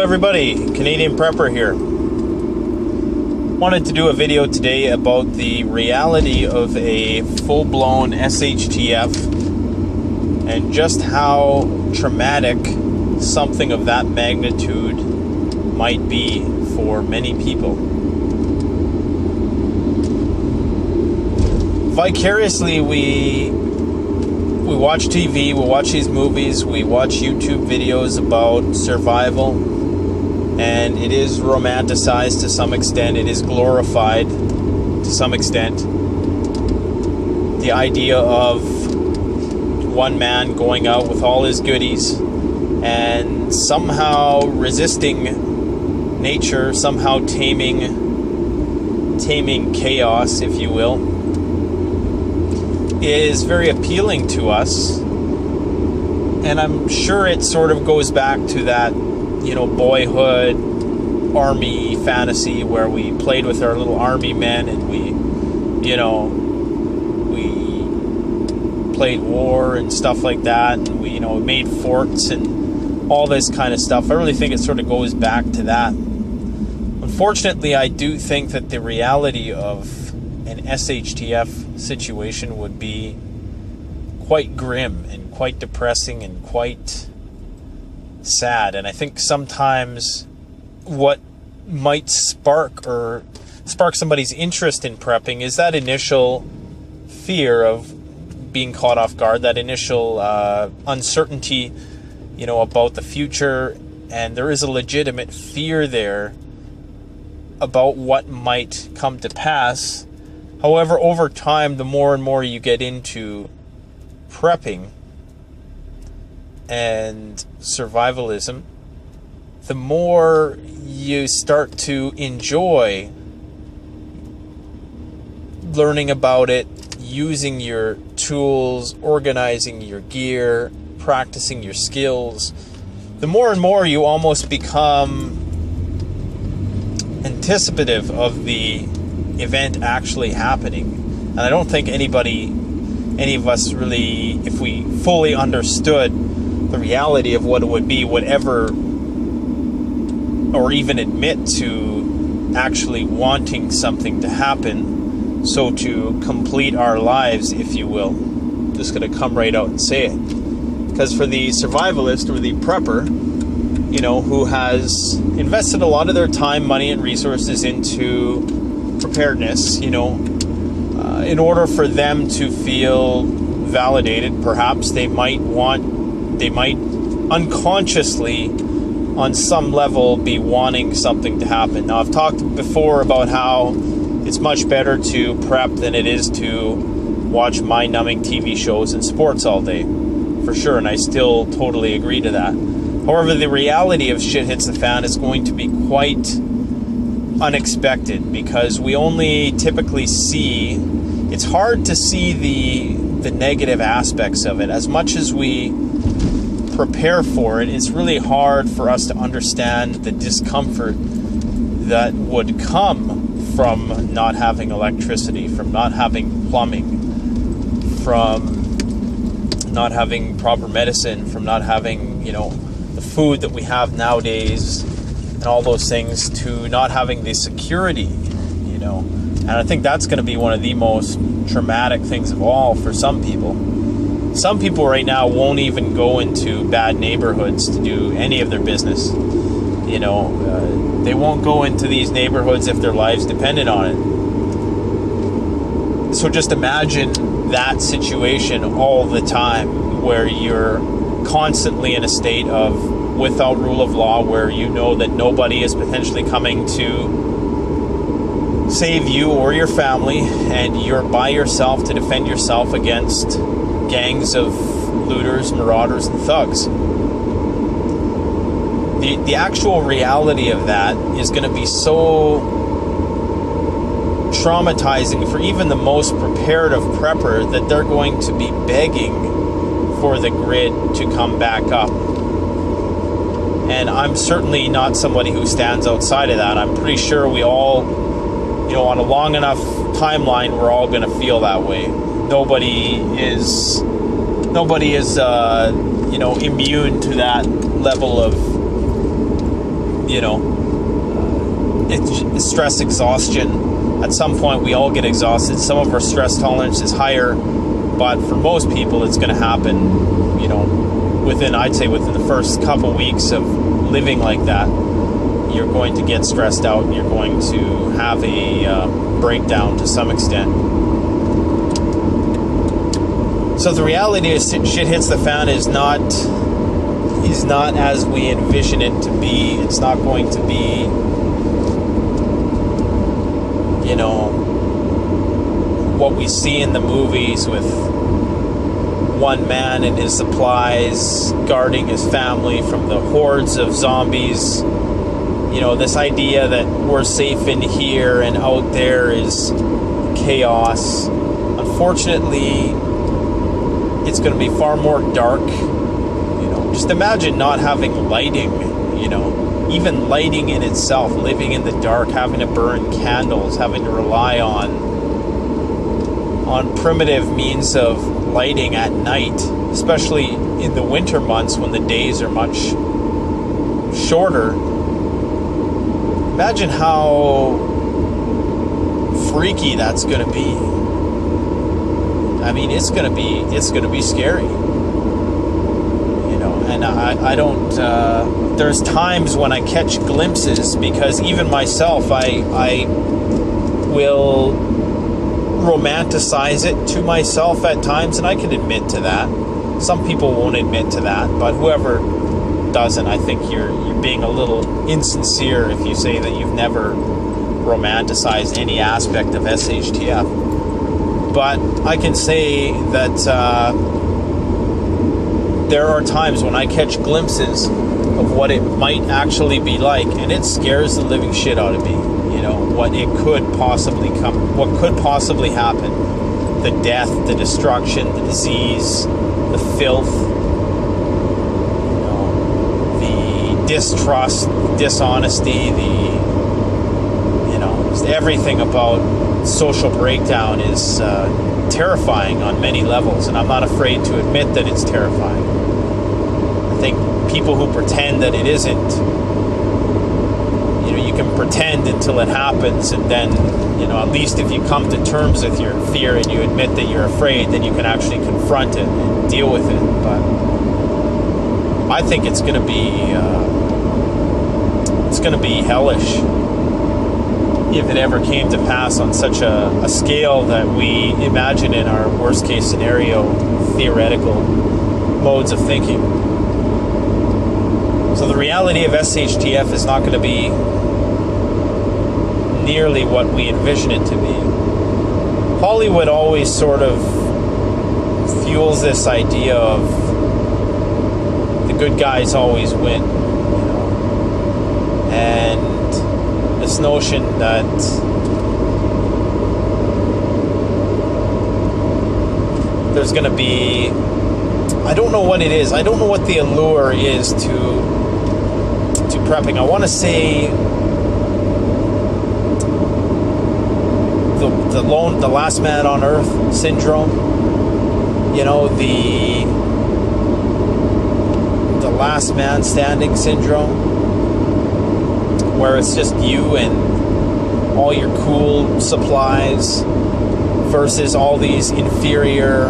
everybody, Canadian Prepper here. Wanted to do a video today about the reality of a full-blown SHTF and just how traumatic something of that magnitude might be for many people. Vicariously, we watch TV, we watch these movies, we watch YouTube videos about survival, and it is romanticized to some extent, it is glorified to some extent. The idea of one man going out with all his goodies and somehow resisting nature, somehow taming chaos, if you will, is very appealing to us. And I'm sure it sort of goes back to that, boyhood army fantasy where we played with our little army men and we played war and stuff like that, and we made forts and all this kind of stuff. I really think it sort of goes back to that. Unfortunately, I do think that the reality of an SHTF situation would be quite grim and quite depressing and quite sad. And I think sometimes what might spark somebody's interest in prepping is that initial fear of being caught off guard, that initial uncertainty, about the future. And there is a legitimate fear there about what might come to pass. However, over time, the more and more you get into prepping and survivalism, the more you start to enjoy learning about it, using your tools, organizing your gear, practicing your skills. The more and more you almost become anticipative of the event actually happening. And I don't think any of us really, if we fully understood the reality of what it would be, would ever or even admit to actually wanting something to happen, so to complete our lives, if you will. I'm just going to come right out and say it. Because for the survivalist or the prepper, who has invested a lot of their time, money, and resources into preparedness, in order for them to feel validated, perhaps they might unconsciously on some level be wanting something to happen. Now, I've talked before about how it's much better to prep than it is to watch mind-numbing TV shows and sports all day, for sure, and I still totally agree to that. However, the reality of shit hits the fan is going to be quite unexpected, because we only typically see, it's hard to see the negative aspects of it. As much as we prepare for it, it's really hard for us to understand the discomfort that would come from not having electricity, from not having plumbing, from not having proper medicine, from not having, the food that we have nowadays and all those things, to not having the security, And I think that's going to be one of the most traumatic things of all for some people. Some people right now won't even go into bad neighborhoods to do any of their business. They won't go into these neighborhoods if their lives depended on it. So just imagine that situation all the time, where you're constantly in a state of without rule of law, where that nobody is potentially coming to save you or your family, and you're by yourself to defend yourself against gangs of looters, marauders, and thugs. The actual reality of that is going to be so traumatizing for even the most prepared of prepper that they're going to be begging for the grid to come back up. And I'm certainly not somebody who stands outside of that. I'm pretty sure we all, on a long enough timeline, we're all going to feel that way. Nobody is immune to that level of it's stress exhaustion. At some point, we all get exhausted. Some of our stress tolerance is higher, but for most people, it's going to happen, within the first couple weeks of living like that. You're going to get stressed out, and you're going to have a breakdown to some extent. So the reality is, shit hits the fan is not as we envision it to be. It's not going to be, what we see in the movies with one man and his supplies guarding his family from the hordes of zombies. This idea that we're safe in here and out there is chaos. Unfortunately, it's going to be far more dark. Just imagine not having lighting, even lighting in itself, living in the dark, having to burn candles, having to rely on primitive means of lighting at night, especially in the winter months when the days are much shorter. Imagine how freaky that's going to be. I mean, it's going to be scary. And I don't, there's times when I catch glimpses, because even myself, I will romanticize it to myself at times, and I can admit to that. Some people won't admit to that, but whoever doesn't, I think you're being a little insincere if you say that you've never romanticized any aspect of SHTF. But I can say that there are times when I catch glimpses of what it might actually be like, and it scares the living shit out of me. What it could possibly what could possibly happen. The death, the destruction, the disease, the filth, the distrust, dishonesty, just everything about social breakdown is terrifying on many levels, and I'm not afraid to admit that it's terrifying. I think people who pretend that it isn't, you can pretend until it happens, and then, at least if you come to terms with your fear and you admit that you're afraid, then you can actually confront it and deal with it. But I think it's going to be hellish if it ever came to pass on such a scale that we imagine in our worst case scenario theoretical modes of thinking. So the reality of SHTF is not going to be nearly what we envision it to be. Hollywood always sort of fuels this idea of the good guys always win, and this notion that there's going to be, I don't know what it is. I don't know what the allure is to prepping. I want to say the last man on earth syndrome. The last man standing syndrome, where it's just you and all your cool supplies versus all these inferior,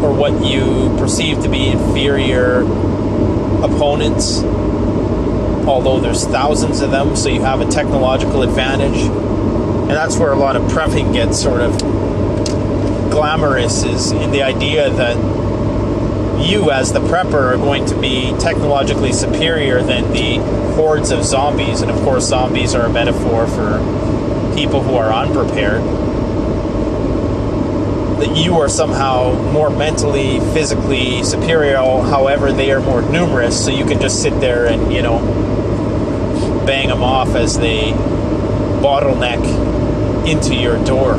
or what you perceive to be inferior opponents, although there's thousands of them, so you have a technological advantage. And that's where a lot of prepping gets sort of glamorous, is in the idea that you as the prepper are going to be technologically superior than the hordes of zombies. And of course, zombies are a metaphor for people who are unprepared. That you are somehow more mentally, physically superior, however they are more numerous, so you can just sit there and, bang them off as they bottleneck into your door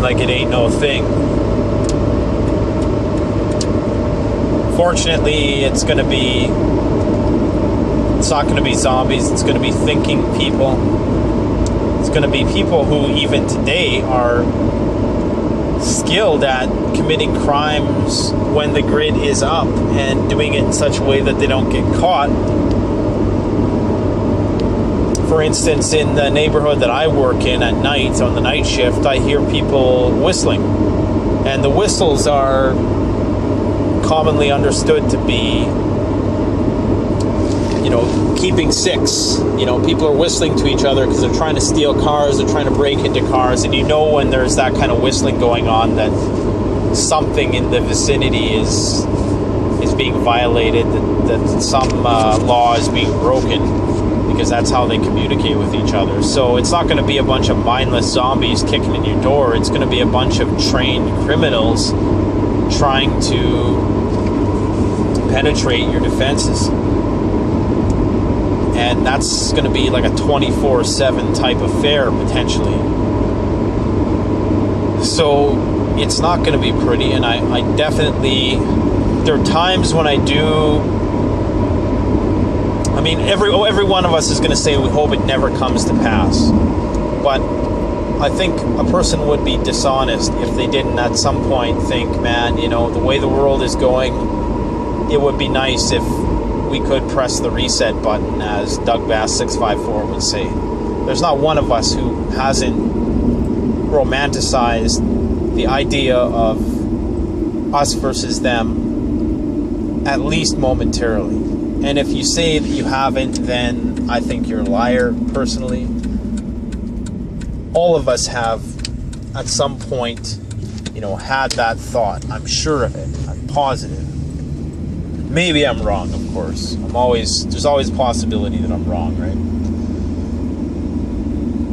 like it ain't no thing. Fortunately, it's not going to be zombies. It's going to be thinking people. It's going to be people who even today are skilled at committing crimes when the grid is up, and doing it in such a way that they don't get caught, For instance, in the neighborhood that I work in at night, on the night shift, I hear people whistling. And the whistles are commonly understood to be, keeping six. People are whistling to each other because they're trying to steal cars, they're trying to break into cars, and when there's that kind of whistling going on, that something in the vicinity is being violated, that some law is being broken, because that's how they communicate with each other. So it's not going to be a bunch of mindless zombies kicking in your door. It's going to be a bunch of trained criminals trying to penetrate your defenses. And that's going to be like a 24/7 type affair, potentially. So it's not going to be pretty, and I definitely... There are times when I do... every one of us is going to say we hope it never comes to pass. But I think a person would be dishonest if they didn't at some point think, man, the way the world is going, it would be nice if we could press the reset button, as Doug Bass 654 would say. There's not one of us who hasn't romanticized the idea of us versus them, at least momentarily. And if you say that you haven't, then I think you're a liar, personally. All of us have, at some point, had that thought. I'm sure of it. I'm positive. Maybe I'm wrong, of course. There's always a possibility that I'm wrong, right?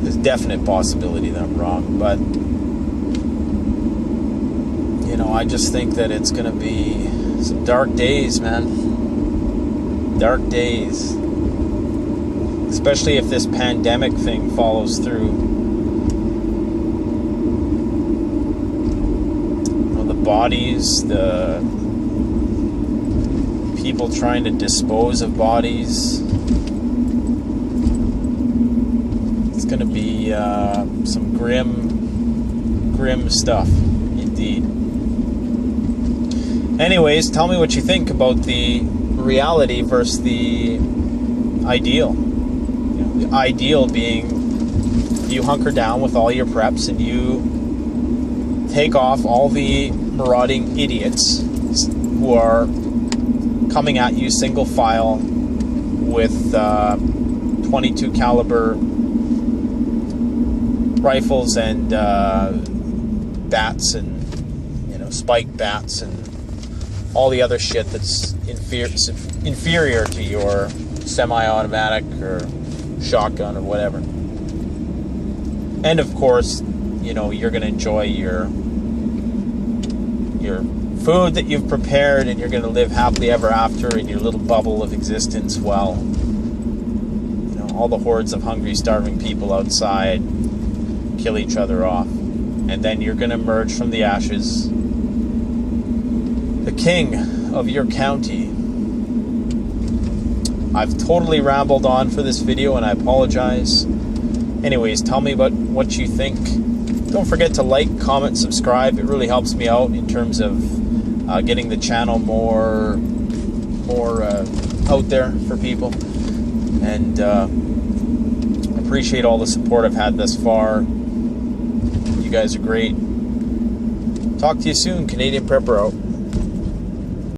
There's definite possibility that I'm wrong, but I just think that it's going to be some dark days, man. Dark days. Especially if this pandemic thing follows through. The bodies, the people trying to dispose of bodies. It's going to be some grim stuff, indeed. Anyways, tell me what you think about the reality versus the ideal. The ideal being you hunker down with all your preps and you take off all the marauding idiots who are coming at you single file with 22 caliber rifles and bats and spike bats and all the other shit that's inferior to your semi-automatic or shotgun or whatever. And of course, you're going to enjoy your food that you've prepared, and you're going to live happily ever after in your little bubble of existence while all the hordes of hungry, starving people outside kill each other off. And then you're going to emerge from the ashes the king of your county. I've totally rambled on for this video, and I apologize. Anyways, tell me about what you think. Don't forget to like, comment, subscribe. It really helps me out in terms of getting the channel more out there for people. And I appreciate all the support I've had thus far. You guys are great. Talk to you soon. Canadian Prepper out.